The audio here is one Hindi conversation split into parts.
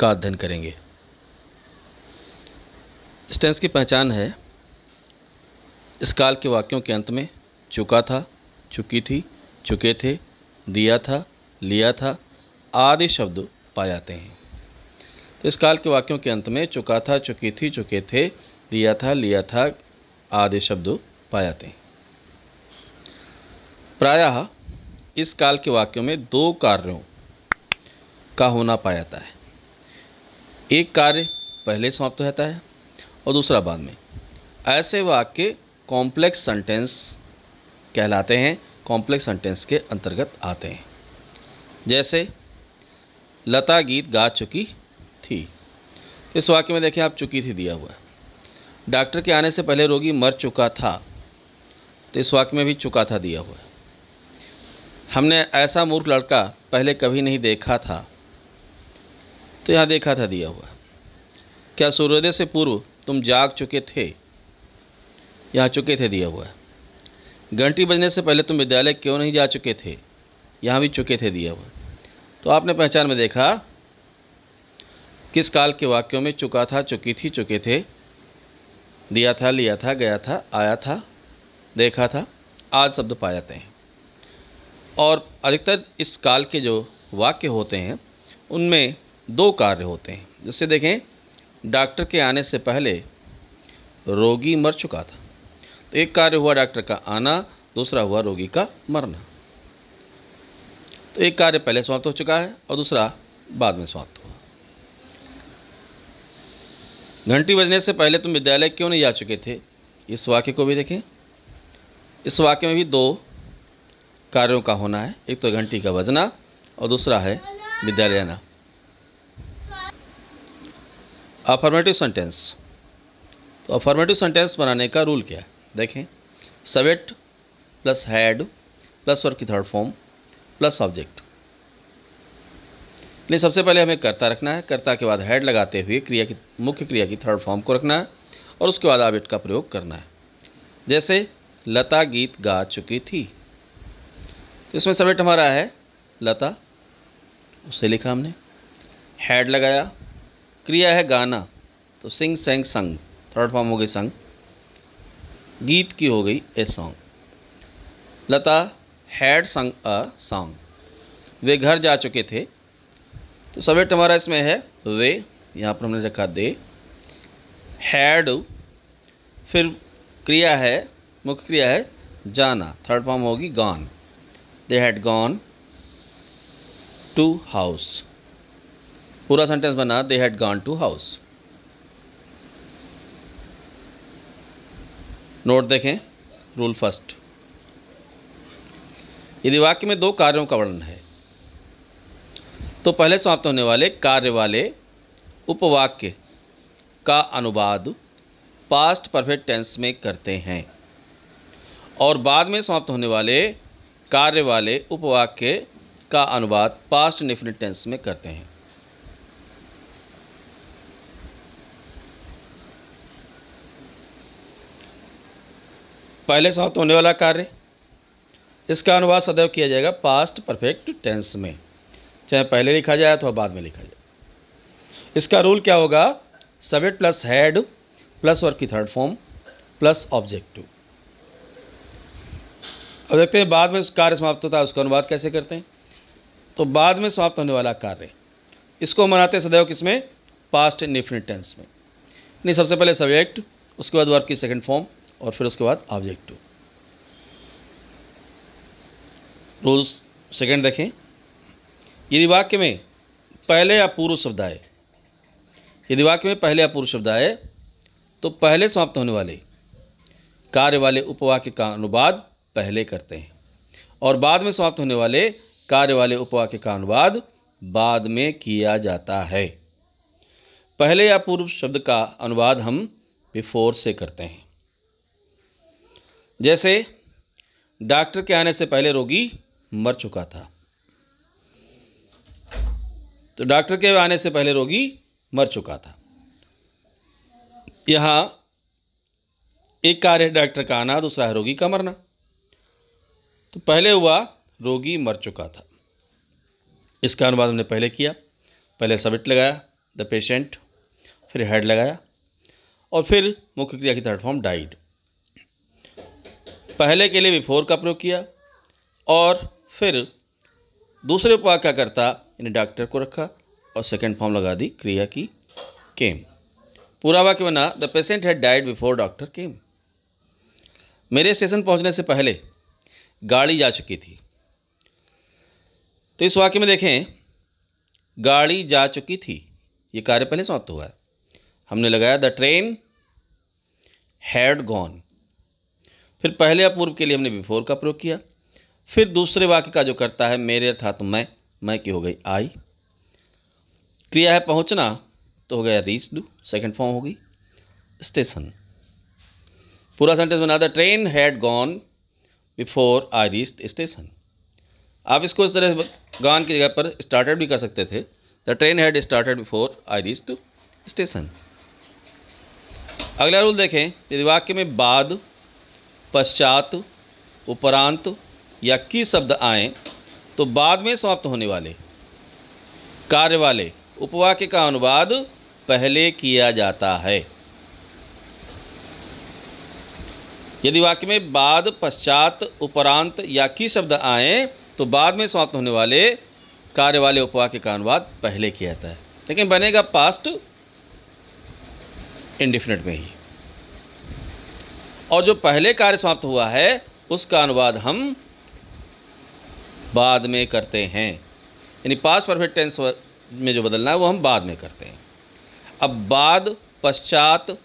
का अध्ययन करेंगे। इस टेंस की पहचान है, इस काल के वाक्यों के अंत में चुका था, चुकी थी, चुके थे, दिया था, लिया था आदि शब्द पाए जाते हैं। तो इस काल के वाक्यों के अंत में चुका था, चुकी थी, चुके थे, दिया था, लिया था आदि शब्द पाए जाते हैं। प्रायः इस काल के वाक्यों में दो कार्यों का होना पाया जाता है। एक कार्य पहले समाप्त हो जाता है और दूसरा बाद में। ऐसे वाक्य कॉम्प्लेक्स सेंटेंस कहलाते हैं, कॉम्प्लेक्स सेंटेंस के अंतर्गत आते हैं। जैसे लता गीत गा चुकी थी। इस वाक्य में देखिए आप चुकी थी दिया हुआ है। डॉक्टर के आने से पहले रोगी मर चुका था, तो इस वाक्य में भी चुका था दिया हुआ है। हमने ऐसा मूर्ख लड़का पहले कभी नहीं देखा था, तो यहाँ देखा था दिया हुआ है। क्या सूर्योदय से पूर्व तुम जाग चुके थे, यहाँ चुके थे दिया हुआ है। घंटी बजने से पहले तुम विद्यालय क्यों नहीं जा चुके थे, यहाँ भी चुके थे दिया हुआ है। तो आपने पहचान में देखा किस काल के वाक्यों में चुका था, चुकी थी, चुके थे, दिया था, लिया था, गया था, आया था, देखा था आदि शब्द पाए जाते हैं। और अधिकतर इस काल के जो वाक्य होते हैं उनमें दो कार्य होते हैं। जैसे देखें, डॉक्टर के आने से पहले रोगी मर चुका था, तो एक कार्य हुआ डॉक्टर का आना, दूसरा हुआ रोगी का मरना। तो एक कार्य पहले समाप्त हो चुका है और दूसरा बाद में समाप्त हुआ। घंटी बजने से पहले तुम विद्यालय क्यों नहीं जा चुके थे, इस वाक्य को भी देखें। इस वाक्य में भी दो कार्यों का होना है, एक तो घंटी का बजना और दूसरा है विद्यालय जाना। Affirmative sentence. तो अफर्मेटिव सेंटेंस बनाने का रूल क्या है, देखें। Subject plus had plus verb की थर्ड फॉर्म प्लस ऑब्जेक्ट। इसलिए सबसे पहले हमें कर्ता रखना है, कर्ता के बाद हैड लगाते हुए क्रिया की मुख्य क्रिया की थर्ड फॉर्म को रखना है और उसके बाद ऑब्जेक्ट का प्रयोग करना है। जैसे लता गीत गा चुकी थी, तो इसमें सब्जेक्ट हमारा है लता, उसे लिखा हमने, हैड लगाया, क्रिया है गाना, तो सिंग सेंग संग, थर्ड फॉर्म हो गई संग, गीत की हो गई ए सॉन्ग। लता हैड संग अ सॉन्ग, वे घर जा चुके थे, तो सब्जेक्ट हमारा इसमें है वे, यहाँ पर हमने रखा दे, हैड, फिर क्रिया है मुख्य क्रिया है जाना, थर्ड फॉर्म होगी gone, they had gone to house. पूरा सेंटेंस बना दे हैड गॉन टू हाउस। नोट देखें, रूल फर्स्ट। यदि वाक्य में दो कार्यों का वर्णन है तो पहले समाप्त होने वाले कार्य वाले उपवाक्य का अनुवाद पास्ट परफेक्ट टेंस में करते हैं और बाद में समाप्त होने वाले कार्य वाले उपवाक्य का अनुवाद पास्ट इंडेफिनिट टेंस में करते हैं। पहले समाप्त होने वाला कार्य, इसका अनुवाद सदैव किया जाएगा पास्ट परफेक्ट टेंस में, चाहे पहले लिखा जाए अथवा बाद में लिखा जाए। इसका रूल क्या होगा, subject plus had plus verb की थर्ड फॉर्म प्लस ऑब्जेक्टिव। अब देखते हैं बाद में कार्य समाप्त होता है उसका अनुवाद कैसे करते हैं। तो बाद में समाप्त होने वाला कार्य, इसको मनाते हैं सदैव किसमें, पास्ट इंडेफिनिट टेंस में। नहीं, सबसे पहले सब्जेक्ट, उसके बाद वर्ब की सेकंड फॉर्म और फिर उसके बाद ऑब्जेक्टिव। रूल्स सेकंड देखें। यदि वाक्य में पहले या पूर्व शब्द आए, यदि वाक्य में पहले या पूर्व शब्द आए तो पहले समाप्त होने वाले कार्य वाले उपवाक्य का अनुवाद पहले करते हैं और बाद में समाप्त होने वाले कार्य वाले उपवाक्य का अनुवाद बाद में किया जाता है। पहले या पूर्व शब्द का अनुवाद हम बिफोर से करते हैं। जैसे डॉक्टर के आने से पहले रोगी मर चुका था, तो डॉक्टर के आने से पहले रोगी मर चुका था। यहाँ एक कार्य है डॉक्टर का आना, दूसरा है रोगी का मरना। तो पहले हुआ रोगी मर चुका था, इसका अनुवाद हमने पहले किया, पहले सब्जेक्ट लगाया, द पेशेंट, फिर हैड लगाया और फिर मुख्य क्रिया की थर्ड फॉर्म डाइड। पहले के लिए बिफोर का प्रयोग किया और फिर दूसरे उपवाक्यकर्ता यानी डॉक्टर को रखा और सेकंड फॉर्म लगा दी क्रिया की केम। पूरा वाक्य बना the patient had died before doctor केम। मेरे स्टेशन पहुंचने से पहले गाड़ी जा चुकी थी। तो इस वाक्य में देखें, गाड़ी जा चुकी थी, ये कार्य पहले समाप्त हुआ है। हमने लगाया द ट्रेन हैड गॉन। फिर पहले अपूर्व के लिए हमने बिफोर का प्रयोग किया। फिर दूसरे वाक्य का जो करता है मेरे अर्थात मैं की हो गई आई। क्रिया है पहुंचना तो हो गया रीच्ड, सेकंड फॉर्म होगी स्टेशन। पूरा सेंटेंस बना the train had gone before I reached station. आप इसको इस तरह गॉन की जगह पर स्टार्टेड भी कर सकते थे, the train had started before I reached station. अगला रूल देखें, यदि वाक्य में बाद, पश्चात, उपरांत या की शब्द आए तो बाद में समाप्त होने वाले कार्य वाले उपवाक्य का अनुवाद पहले किया जाता है। यदि वाक्य में बाद, पश्चात, उपरांत या की शब्द आए तो बाद में समाप्त होने वाले कार्य वाले उपवाक्य का अनुवाद पहले किया जाता है, लेकिन बनेगा पास्ट इंडेफिनिट में ही। और जो पहले कार्य समाप्त हुआ है उसका अनुवाद हम बाद में करते हैं, यानी पास्ट परफेक्ट टेंस में जो बदलना है वो हम बाद में करते हैं। अब बाद, पश्चात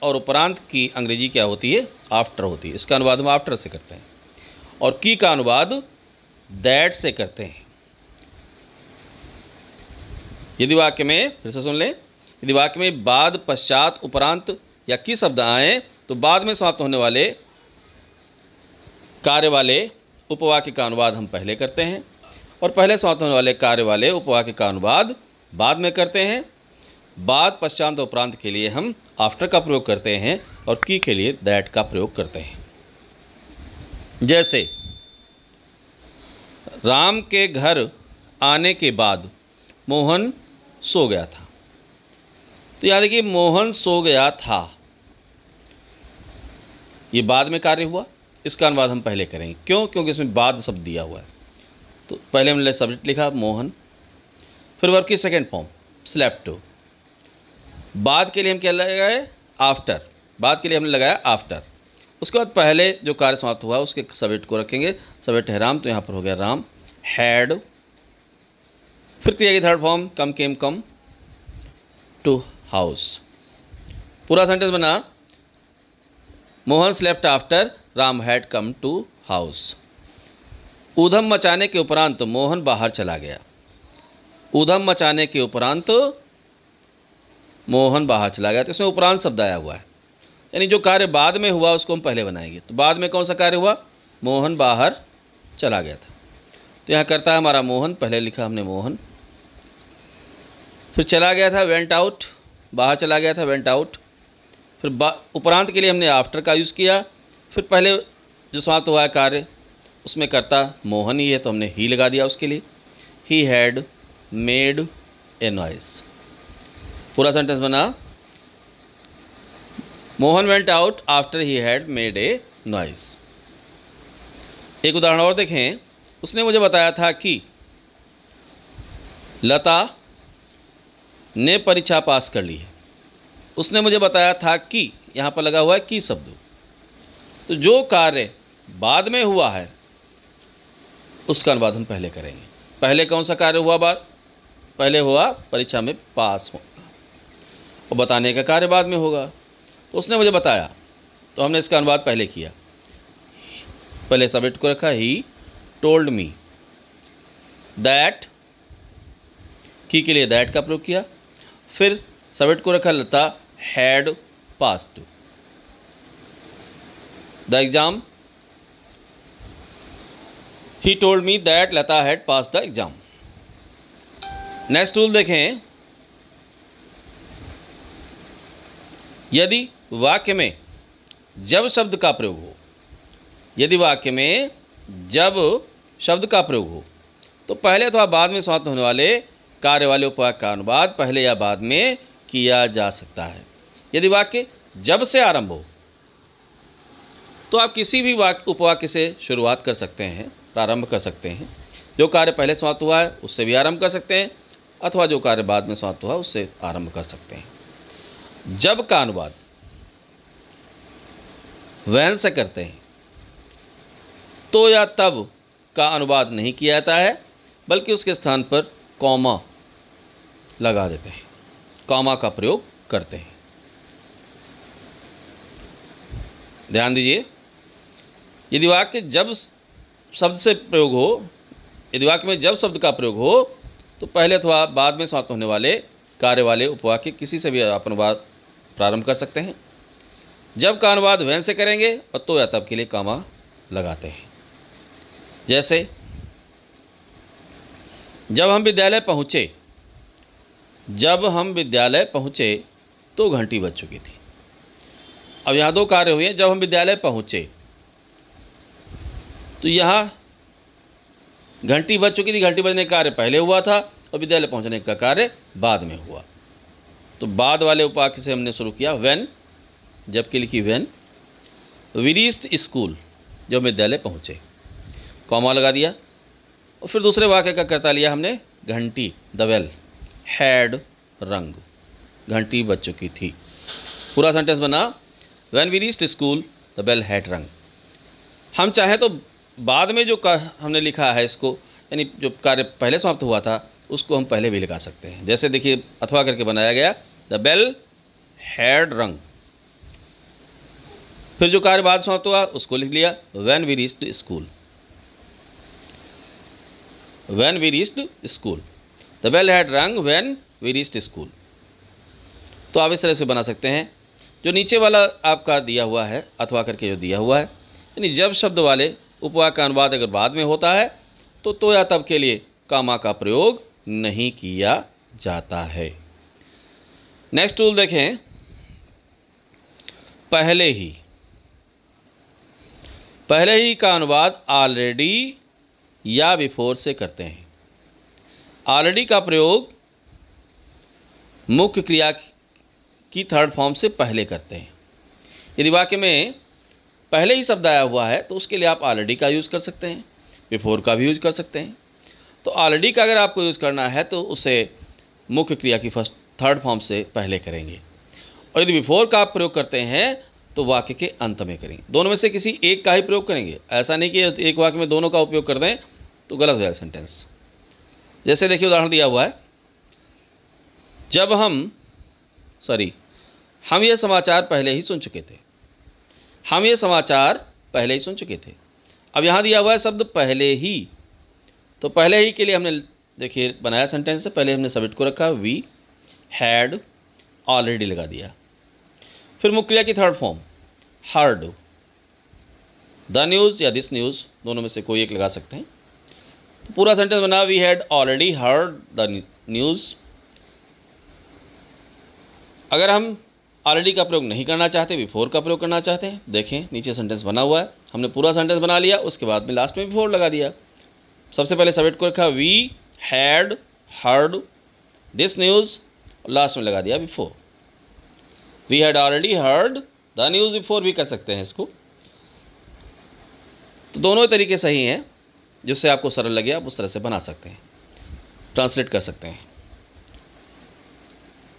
और उपरांत की अंग्रेजी क्या होती है? आफ्टर होती है। इसका अनुवाद हम आफ्टर से करते हैं और की का अनुवाद दैट से करते हैं। यदि वाक्य में, फिर से सुन लें, यदि वाक्य में बाद, पश्चात, उपरांत या की शब्द आए तो बाद में समाप्त होने वाले कार्य वाले उपवाक्य का अनुवाद हम पहले करते हैं और पहले समाप्त होने वाले कार्य वाले उपवाक्य का अनुवाद बाद में करते हैं। बाद, पश्चात, उपरांत के लिए हम आफ्टर का प्रयोग करते हैं और की के लिए दैट का प्रयोग करते हैं। जैसे राम के घर आने के बाद मोहन सो गया था। तो याद रखिए मोहन सो गया था, ये बाद में कार्य हुआ, इसका अनुवाद हम पहले करेंगे। क्यों? क्योंकि इसमें बाद शब्द दिया हुआ है। तो पहले हमने सब्जेक्ट लिखा मोहन, फिर वर्ब की सेकेंड फॉर्म स्लेप्ट। बाद के लिए हम क्या लगाए? आफ्टर। बाद के लिए हमने लगाया आफ्टर। उसके बाद पहले जो कार्य समाप्त हुआ उसके सब्जेक्ट को रखेंगे। सब्जेक्ट है राम, तो यहाँ पर हो गया राम हैड। फिर क्रिया की third form come came come to house. पूरा सेंटेंस बना Mohan slept after Ram had come to house. ऊधम मचाने के उपरांत मोहन बाहर चला गया। ऊधम मचाने के उपरांत मोहन बाहर चला गया, तो इसमें उपरांत शब्द आया हुआ है, यानी जो कार्य बाद में हुआ उसको हम पहले बनाएंगे। तो बाद में कौन सा कार्य हुआ? मोहन बाहर चला गया था, तो यहाँ करता है हमारा मोहन, पहले लिखा हमने मोहन। फिर चला गया था वेंट आउट, बाहर चला गया था वेंट आउट। फिर उपरांत के लिए हमने आफ्टर का यूज़ किया। फिर पहले जो समाप्त हुआ है कार्य उसमें करता मोहन ही है, तो हमने ही लगा दिया उसके लिए। He had made a noise. पूरा सेंटेंस बना Mohan went out after he had made a noise. एक उदाहरण और देखें, उसने मुझे बताया था कि लता ने परीक्षा पास कर ली है। उसने मुझे बताया था कि, यहाँ पर लगा हुआ है कि शब्द। तो जो कार्य बाद में हुआ है उसका अनुवाद हम पहले करेंगे। पहले कौन सा कार्य हुआ? पहले हुआ परीक्षा में पास हो, और बताने का कार्य बाद में होगा। तो उसने मुझे बताया, तो हमने इसका अनुवाद पहले किया। पहले सब्जेक्ट को रखा ही टोल्ड मी दैट, की के लिए दैट का प्रयोग किया। फिर सब्जेक्ट को रखा Lata had passed the exam. He told me that Lata had pass the exam. Next rule देखें, यदि वाक्य में जब शब्द का प्रयोग हो, यदि वाक्य में जब शब्द का प्रयोग हो तो पहले अथवा बाद में समाप्त होने वाले कार्य वाले उपवाक्य का अनुवाद पहले या बाद में किया जा सकता है। यदि वाक्य जब से आरंभ हो तो आप किसी भी उपवाक्य से शुरुआत कर सकते हैं, प्रारंभ कर सकते हैं। जो कार्य पहले समाप्त हुआ है उससे भी आरंभ कर सकते हैं, अथवा जो कार्य बाद में समाप्त हुआ उससे आरंभ कर सकते हैं। जब का अनुवाद वैन से करते हैं तो या तब का अनुवाद नहीं किया जाता है, बल्कि उसके स्थान पर कॉमा लगा देते हैं, कॉमा का प्रयोग करते हैं। ध्यान दीजिए, यदि वाक्य जब शब्द से प्रयोग हो, यदि वाक्य में जब शब्द का प्रयोग हो तो पहले अथवा बाद में समाप्त होने वाले कार्य वाले उपवाक्य किसी से भी आप अनुवाद प्रारंभ कर सकते हैं। जब का अनुवाद वैन से करेंगे और तो या तब के लिए कॉमा लगाते हैं। जैसे जब हम विद्यालय पहुँचे तो घंटी बज चुकी थी। अब यहाँ दो कार्य हुए हैं। जब हम विद्यालय पहुँचे तो यहाँ घंटी बज चुकी थी, घंटी बजने का कार्य पहले हुआ था और विद्यालय पहुँचने का कार्य बाद में हुआ। तो बाद वाले उपवाक्य से हमने शुरू किया व्हेन, जबकि लिखी व्हेन। वी रीच्ड स्कूल, जब विद्यालय पहुँचे, कॉमा लगा दिया। और फिर दूसरे वाक्य का कर्ता लिया हमने घंटी, द बेल हैड रंग, घंटी बज चुकी थी। पूरा सेंटेंस बना when we reached school the bell had rung. हम चाहें तो बाद में जो हमने लिखा है इसको, यानी जो कार्य पहले समाप्त हुआ था उसको हम पहले भी लिखा सकते हैं। जैसे देखिए अथवा करके बनाया गया, द बेल हैड रंग। फिर जो कार्य बाद समाप्त हुआ उसको लिख लिया when we reached school, when we reached school, the bell had rung when we reached school. तो आप इस तरह से बना सकते हैं। जो नीचे वाला आपका दिया हुआ है अथवा करके जो दिया हुआ है, यानी जब शब्द वाले उपवाक्य का अनुवाद अगर बाद में होता है तो या तब के लिए कॉमा का प्रयोग नहीं किया जाता है। नेक्स्ट रूल देखें, पहले ही का अनुवाद ऑलरेडी या बिफोर से करते हैं। ऑलरेडी का प्रयोग मुख्य क्रिया की थर्ड फॉर्म से पहले करते हैं। यदि वाक्य में पहले ही शब्द आया हुआ है तो उसके लिए आप ऑलरेडी का यूज़ कर सकते हैं, बिफोर का भी यूज़ कर सकते हैं। तो ऑलरेडी का अगर आपको यूज़ करना है तो उसे मुख्य क्रिया की थर्ड फॉर्म से पहले करेंगे, और यदि बिफोर का आप प्रयोग करते हैं तो वाक्य के अंत में करेंगे। दोनों में से किसी एक का ही प्रयोग करेंगे। ऐसा नहीं कि एक वाक्य में दोनों का उपयोग कर दें तो गलत हो जाएगा सेंटेंस। जैसे देखिए उदाहरण दिया हुआ है, जब हम ये समाचार पहले ही सुन चुके थे। हम ये समाचार पहले ही सुन चुके थे। अब यहाँ दिया हुआ है शब्द पहले ही, तो पहले ही के लिए हमने देखिए बनाया सेंटेंस से पहले हमने सब्जेक्ट को रखा वी हैड ऑलरेडी लगा दिया। फिर मुख्य क्रिया की third form heard, the news या दिस न्यूज़, दोनों में से कोई एक लगा सकते हैं। तो पूरा सेंटेंस बना we had already heard the news. अगर हम ऑलरेडी का प्रयोग नहीं करना चाहते, बिफोर का प्रयोग करना चाहते हैं, देखें नीचे सेंटेंस बना हुआ है। हमने पूरा सेंटेंस बना लिया, उसके बाद में लास्ट में बिफोर लगा दिया। सबसे पहले सब्जेक्ट को रखा we had heard this news, और लास्ट में लगा दिया before. We had already heard the news before भी कर सकते हैं इसको। तो दोनों तरीके सही हैं, जिससे आपको सरल लगे आप उस तरह से बना सकते हैं, ट्रांसलेट कर सकते हैं।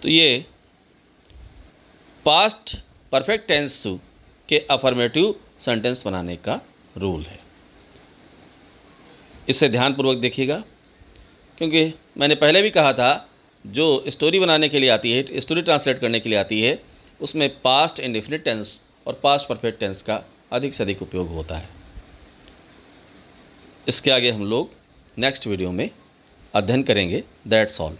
तो ये पास्ट परफेक्ट टेंस के अफर्मेटिव सेंटेंस बनाने का रूल है। इसे ध्यानपूर्वक देखिएगा, क्योंकि मैंने पहले भी कहा था जो स्टोरी बनाने के लिए आती है, स्टोरी ट्रांसलेट करने के लिए आती है, उसमें पास्ट इंडेफिनिट टेंस और पास्ट परफेक्ट टेंस का अधिक से अधिक उपयोग होता है। इसके आगे हम लोग नेक्स्ट वीडियो में अध्ययन करेंगे। That's all.